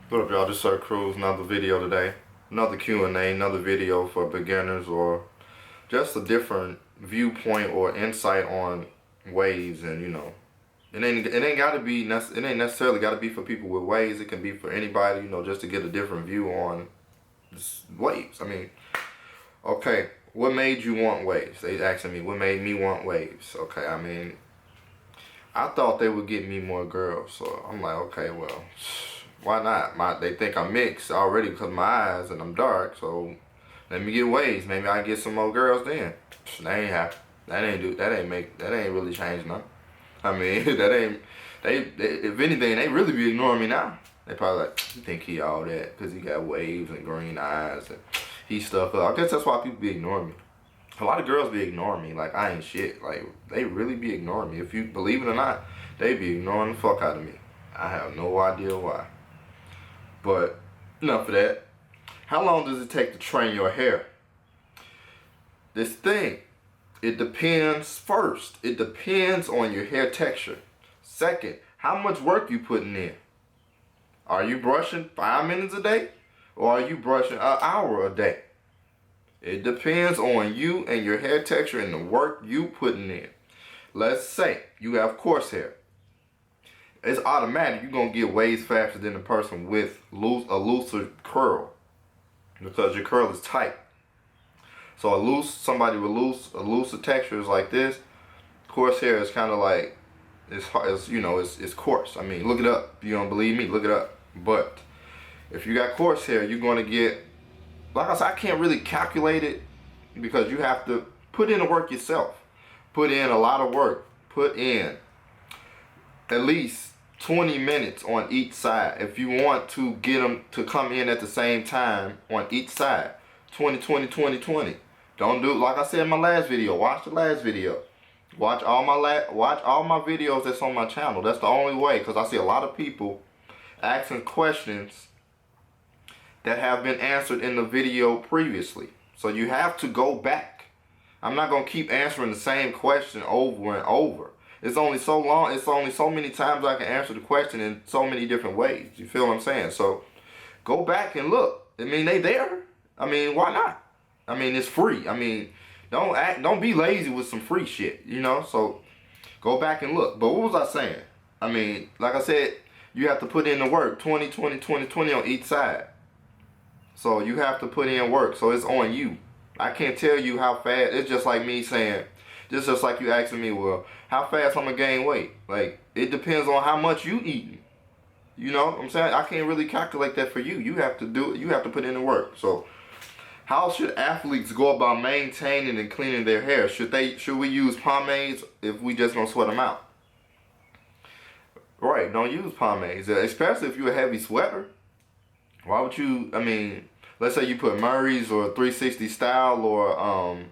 What up, y'all? This is Sir Cruz. Another video today. Another Q&A, another video for beginners or just a different viewpoint or insight on waves. And it ain't gotta be it ain't necessarily gotta be for people with waves. It can be for anybody, just to get a different view on waves. Okay, what made you want waves? They asking me what made me want waves. Okay, I thought they would get me more girls, so I'm like, okay, well, why not? They think I'm mixed already because of my eyes and I'm dark, so let me get waves. Maybe I get some more girls then. That ain't happen. That ain't really changed nothing. If anything, they really be ignoring me now. They probably like, you think he all that because he got waves and green eyes and he stuck up. I guess that's why people be ignoring me. A lot of girls be ignoring me like I ain't shit. Like, they really be ignoring me. If you believe it or not, they be ignoring the fuck out of me. I have no idea why. But enough of that. How long does it take to train your hair? This thing, it depends. First, it depends on your hair texture. Second, how much work you putting in. Are you brushing 5 minutes a day? Or are you brushing an hour a day? It depends on you and your hair texture and the work you putting in. Let's say you have coarse hair. It's automatic you're going to get waves faster than the person with a looser curl because your curl is tight. So somebody with a looser texture is like this. Coarse hair is kind of like, it's coarse. Look it up. If you don't believe me, look it up. But if you got coarse hair, you're going to get, like I said, I can't really calculate it because you have to put in the work yourself. Put in a lot of work. Put in at least 20 minutes on each side. If you want to get them to come in at the same time on each side. 20, 20, 20, 20. Don't do, like I said in my last video. Watch the last video. Watch all my videos that's on my channel. That's the only way, because I see a lot of people asking questions that have been answered in the video previously. So you have to go back. I'm not going to keep answering the same question over and over. It's only so long, it's only so many times I can answer the question in so many different ways. You feel what I'm saying? So go back and look. They there. Why not? It's free. Don't be lazy with some free shit, So go back and look. But what was I saying? Like I said, you have to put in the work. 20, 20, 20, 20 on each side. So you have to put in work. So it's on you. I can't tell you how fast. It's just like me saying, just like you asking me, well, how fast I'm going to gain weight. Like, it depends on how much you eating. You know what I'm saying? I can't really calculate that for you. You have to do it. You have to put in the work. So how should athletes go about maintaining and cleaning their hair? Should we use pomades if we just going to sweat them out? Right, don't use pomades, especially if you're a heavy sweater. Why would you, let's say you put Murray's or 360 Style or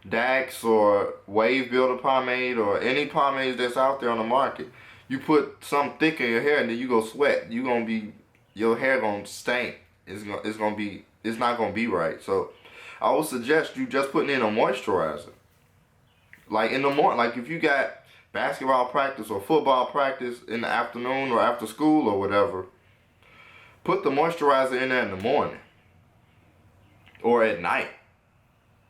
Dax or Wave Builder pomade or any pomade that's out there on the market. You put something thick in your hair and then you go sweat. Your hair gonna stink. It's not gonna be right. So I would suggest you just putting in a moisturizer. Like in the morning, like if you got basketball practice or football practice in the afternoon or after school or whatever, put the moisturizer in there in the morning or at night.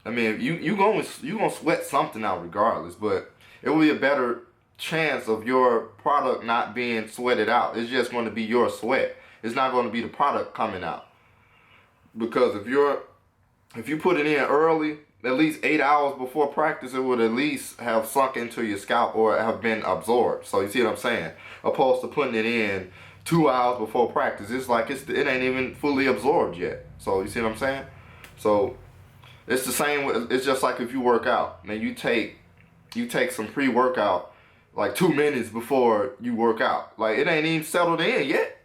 You gonna sweat something out regardless, but it will be a better chance of your product not being sweated out. It's just going to be your sweat. It's not going to be the product coming out. Because if you put it in early, at least 8 hours before practice, it would at least have sunk into your scalp or have been absorbed. So you see what I'm saying? Opposed to putting it in 2 hours before practice, it's like it ain't even fully absorbed yet. So you see what I'm saying? So it's the same. It's just like if you work out. Man, you take some pre-workout like 2 minutes before you work out. Like, it ain't even settled in yet.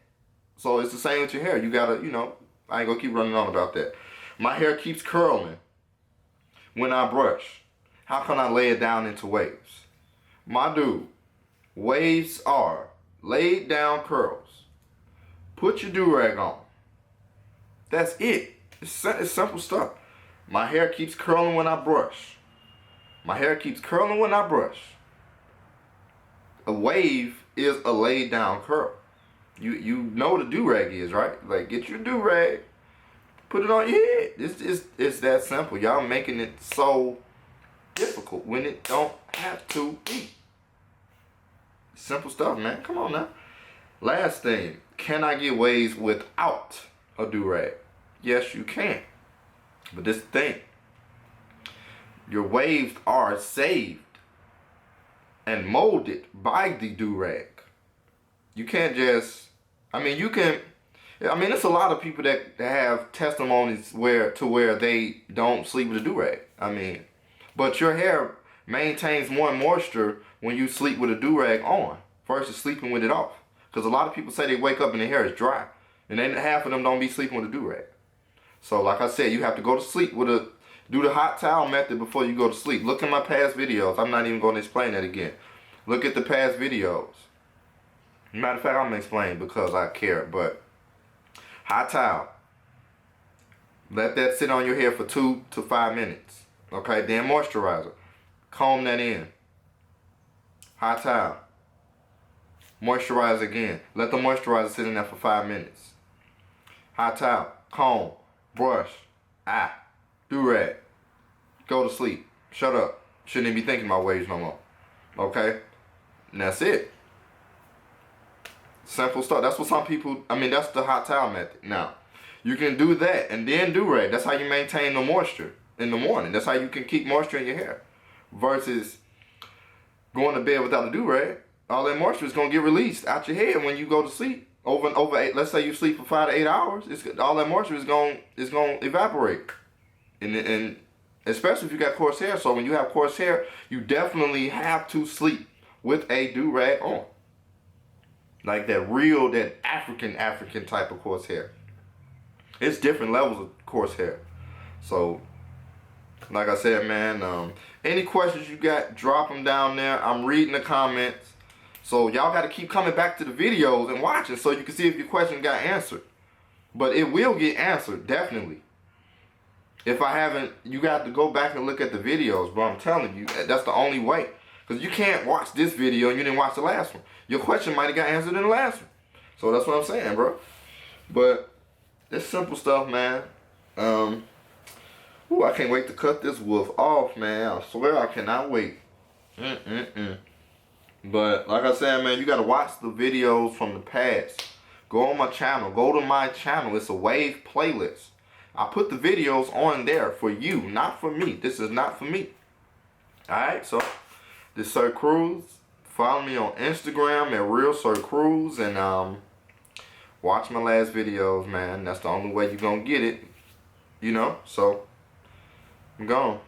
So it's the same with your hair. You gotta, I ain't gonna keep running on about that. My hair keeps curling when I brush. How can I lay it down into waves? My dude, waves are laid down curls. Put your do-rag on. That's it. It's simple stuff. My hair keeps curling when I brush. My hair keeps curling when I brush. A wave is a laid down curl. You know what a do-rag is, right? Like, get your do-rag, put it on your head. It's that simple. Y'all making it so difficult when it don't have to be. Simple stuff, man. Come on now. Last thing, can I get waves without a do-rag? Yes, you can. But this thing, your waves are saved and molded by the do-rag. You can't just, you can, it's a lot of people that have testimonies where they don't sleep with a do-rag. But your hair maintains more moisture when you sleep with a do-rag on versus sleeping with it off. Because a lot of people say they wake up and their hair is dry. And then half of them don't be sleeping with a do-rag. So like I said, you have to go to sleep do the hot towel method before you go to sleep. Look at my past videos. I'm not even going to explain that again. Look at the past videos. Matter of fact, I'm going to explain because I care. But hot towel. Let that sit on your hair for 2 to 5 minutes. Okay, then moisturizer. Comb that in. Hot towel. Moisturize again. Let the moisturizer sit in there for 5 minutes. Hot towel. Comb. Brush. Do-rag. Go to sleep. Shut up. Shouldn't even be thinking about waves no more. Okay? And that's it. Simple stuff. That's what some people, that's the hot towel method. Now, you can do that and then do-rag. That's how you maintain the moisture in the morning. That's how you can keep moisture in your hair. Versus going to bed without a do-rag. All that moisture is going to get released out your head when you go to sleep. Over 8, let's say you sleep for 5 to 8 hours, all that moisture is going to evaporate. And especially if you got coarse hair. So when you have coarse hair, you definitely have to sleep with a do-rag on. Like that African type of coarse hair. It's different levels of coarse hair. So, like I said, man, any questions you got, drop them down there. I'm reading the comments. So y'all got to keep coming back to the videos and watching so you can see if your question got answered. But it will get answered, definitely. If I haven't, you got to go back and look at the videos, bro. I'm telling you, that's the only way. Because you can't watch this video and you didn't watch the last one. Your question might have got answered in the last one. So that's what I'm saying, bro. But it's simple stuff, man. I can't wait to cut this wolf off, man. I swear I cannot wait. But like I said, man, you got to watch the videos from the past. Go on my channel. Go to my channel. It's a wave playlist. I put the videos on there for you, not for me. This is not for me. Alright, so this Sir Cruz. Follow me on Instagram at Real Sir Cruz. And watch my last videos, man. That's the only way you're going to get it. So I'm gone.